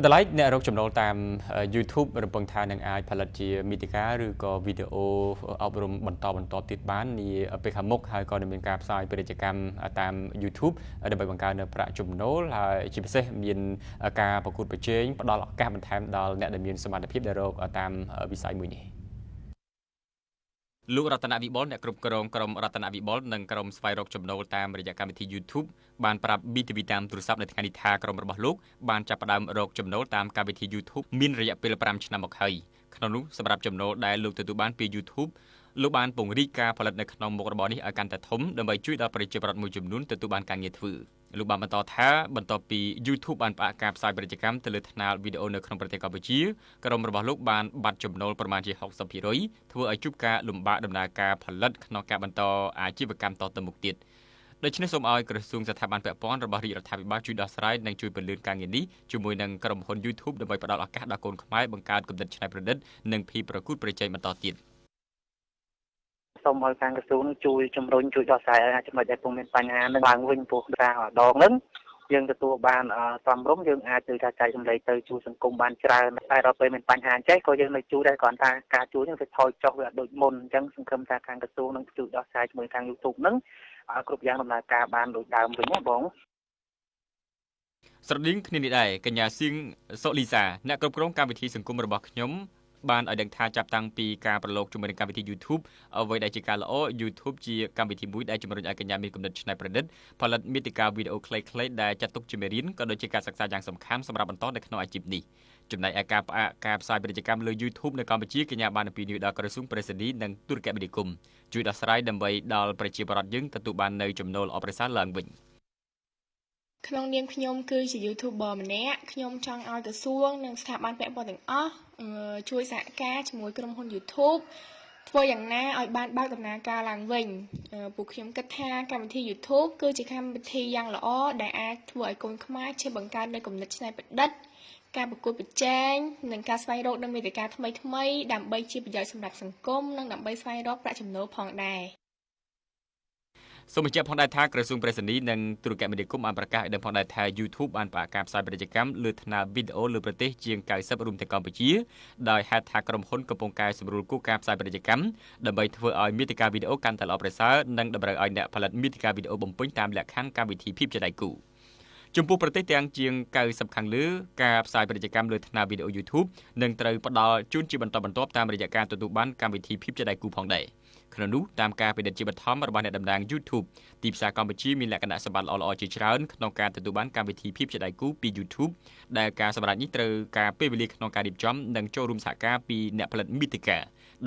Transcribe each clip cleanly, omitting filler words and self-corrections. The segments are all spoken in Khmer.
តម្លៃអ្នករកចំណូលតាម YouTube រំពឹងថានឹងអាចផលិតជាមាតិកាឬក៏វីដេអូអប់រំបន្តទៀតបាននាពេលខាងមុខហើយក៏នឹងមានការផ្សាយពាណិជ្ជកម្មតាម YouTube ដើម្បីបង្កើនប្រាក់ចំណូលហើយជាពិសេសមានការប្រកួតប្រជែងផ្ដល់ឱកាសបន្ថែមដល់អ្នកដែលមានសមត្ថភាពដែលរកតាមវិស័យមួយនេះលោករតនវិបុលអ្នកគ្រប់គ្រងក្រុមរតនវិបុលនិងក្រុមស្វែងរកចំណូលតាមរយៈកម្មវិធី YouTube បានប្រាប់ BTV តាមទូរស័ព្ទនៅថ្ងៃនេះថាក្រុមរបស់លោកបានចាប់ផ្ដើមរកចំណូលតាមកម្មវិធី YouTube មានរយៈពេល5ឆ្នាំមកហើយក្នុងនោះសម្រាប់ចំណូលដែលលោកទទួលបានពី YouTube លោកបានពង្រីកការផលិតនៅក្នុងមុខរបរនេះឲ្យកាន់តែធំដើម្បីជួយដល់ប្រជាពលរដ្ឋមួយចំនួនទទួលបានការងារធ្វើលោកបានបន្តថាបន្ទាប់ពី YouTube បានផ្អាកការផ្សាយពាណិជ្ជកម្មទៅលើថ្នាលវីដេអូនៅក្នុងប្រទេសកម្ពុជាក្រុមរបស់លោកបានបាត់ចំណូលប្រមាណជា 60% ធ្វើឲ្យជួបការលំបាកដំណើរការផលិតក្នុងការបន្តអាជីវកម្មតទៅមុខទៀតដូច្នេះសូមឲ្យក្រសួងស្ថាប័នពាក់ព័ន្ធរបស់រាជរដ្ឋាភិបាលជួយដោះស្រាយនិងជួយពន្លឿនការងារនេះជាមួយនឹងក្រុមហ៊ុន YouTube ដើម្បីផ្ដល់ឱកាសដល់កូនខ្មែរបង្កើតគំនិតច្នៃប្រឌិតនិងភាពប្រកួតប្រជែងបន្តទៀតសូមឲ្យខាងក្រសួងជួយជំរុញជួយដោះស្រាយឲ្យចំណុចដែលពុំមានបញ្ហានឹងឡើងវិញព្រោះការដងហ្នឹងយើងទទួលបានសំរុំយើងអាចជួយថាចែកចម្លែកទៅជួយសង្គមបានច្រើនតែដល់ពេលមានបញ្ហាអញ្ចឹងក៏យើងនៅជួយដែរគ្រាន់តែការជួយហ្នឹងវាថយចុះវាអត់ដូចមុនអញ្ចឹងសង្ឃឹមថាខាងក្រសួងនឹងជួយដោះស្រាយជាមួយខាង YouTube ហ្នឹងគ្រប់យ៉ាងដំណើរការបានដូចដើមវិញណាបងស្រដៀងគ្នានេះដែរកញ្ញាសៀងសុលីសាអ្នកគ្រប់គ្រងកម្មវិធីសង្គមរបស់ខ្ញុំបានឲ្យដឹងថាចាប់តាំងពីការប្រឡូកជាមួយនឹងកម្មវិធី YouTube អ្វីដែលជាការល្អ YouTube ជាកម្មវិធីមួយដែលជំរុញឲ្យកញ្ញាមានគំនិតច្នៃប្រឌិតផលិតមាតិកាវីដេអូខ្លីៗដែលចាត់ទុកជាមេរៀនក៏ដូចជាការសិក្សាយ៉ាងសំខាន់សម្រាប់បន្តនៅក្នុងអាជីពនេះចំណែកឯការផ្អាកការផ្សាយពាណិជ្ជកម្មលើ YouTube នៅកម្ពុជាកញ្ញាបានអំពាវនាវដល់ក្រសួងប្រៃសណីនិងទូរគមនាគមន៍ជួយដោះស្រាយដើម្បីដល់ប្រជាពលរដ្ឋយើងទទួលបាននូវចំណូលល្អប្រសើរឡើងវិញក្នុងនាមខ្ញុំគឺជា YouTuber ម្នាក់ខ្ញុំចង់ឲ្យក្រសួងនិងស្ថាប័នពាក់ព័ន្ធទាំងអស់ជួយសហការជាមួយក្រុមហ៊ុន YouTube ធ្វើយ៉ាងណាឲ្យបានបើកដំណើរការឡើងវិញពួកខ្ញុំគិតថាកម្មវិធី YouTube គឺជាកម្មវិធីយ៉ាងល្អដែលអាចធ្វើឲ្យកូនខ្មែរចេះបង្កើតនូវគំនិតច្នៃប្រឌិតការប្រកួតប្រជែងនិងការស្វែងរកនូវមាតិកាថ្មីៗដើម្បីជាប្រយោជន៍សម្រាប់សង្គមនិងដើម្បីស្វែងរកប្រាក់ចំណូលផងដែរសូមបញ្ជាក់ផងដែរថាក្រសួងប្រៃសណីនិងទូរគមនាគមន៍បានប្រកាសឲ្យដឹងផងដែរថា YouTube បានផ្អាកការផ្សាយពាណិជ្ជកម្មលើថ្នាលវីដេអូលើប្រទេសជាង90រួមទាំងកម្ពុជាដោយហេតុថាក្រុមហ៊ុនកំពុងកែសម្រួលគោលការណ៍ផ្សាយពាណិជ្ជកម្មដើម្បីធ្វើឲ្យមាតិកាវីដេអូកាន់តែល្អប្រសើរនិងតម្រូវឲ្យអ្នកផលិតមាតិកាវីដេអូបំពេញតាមលក្ខខណ្ឌកម្មវិធីភាពជាដៃគូចំពោះប្រទេសទាំងជាង90ខាងលើការផ្សាយពាណិជ្ជកម្មលើថ្នាលវីដេអូ YouTube នឹងត្រូវផ្ដល់ជូនជាបន្តបន្ទាប់តាមរយៈការទទួលបានកម្មវិធីភាពជាដៃគូផងដែរក្នុងនោះតាមការពិនិត្យជាបឋមរបស់អ្នកតំណាង YouTube ទីផ្សារកម្ពុជាមានលក្ខណៈសម្បត្តិល្អៗជាច្រើនក្នុងការទទួលបានកម្មវិធីភាពជាដៃគូពី YouTube ដែលការសម្រេចនេះត្រូវការពេលវេលាក្នុងការរៀបចំនិងចូលរួមសហការពីអ្នកផលិតមាតិកា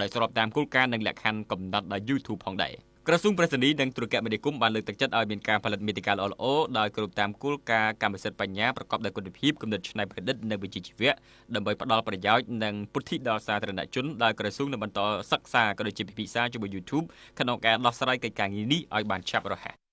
ដោយស្របតាមគោលការណ៍និងលក្ខខណ្ឌកំណត់ដោយ YouTube ផងដែរក្រសួងប្រៃសណីនិងទូរគមនាគមន៍បានលើកទឹកចិត្តឲ្យមានការផលិតមាតិកាល្អៗដោយគោរពតាមគោលការណ៍កម្មសិទ្ធិបញ្ញាប្រកបដោយគុណភាពគំនិតច្នៃប្រឌិតនិងវិជ្ជាជីវៈដើម្បីផ្ដល់ប្រយោជន៍និងពុទ្ធិដល់សាធារណជនដោយក្រសួងនឹងបន្តសិក្សាក៏ដូចជាពិភាក្សាជាមួយ YouTube ក្នុងការដោះស្រាយកិច្ចការងារនេះឲ្យបានឆាប់រហ័ស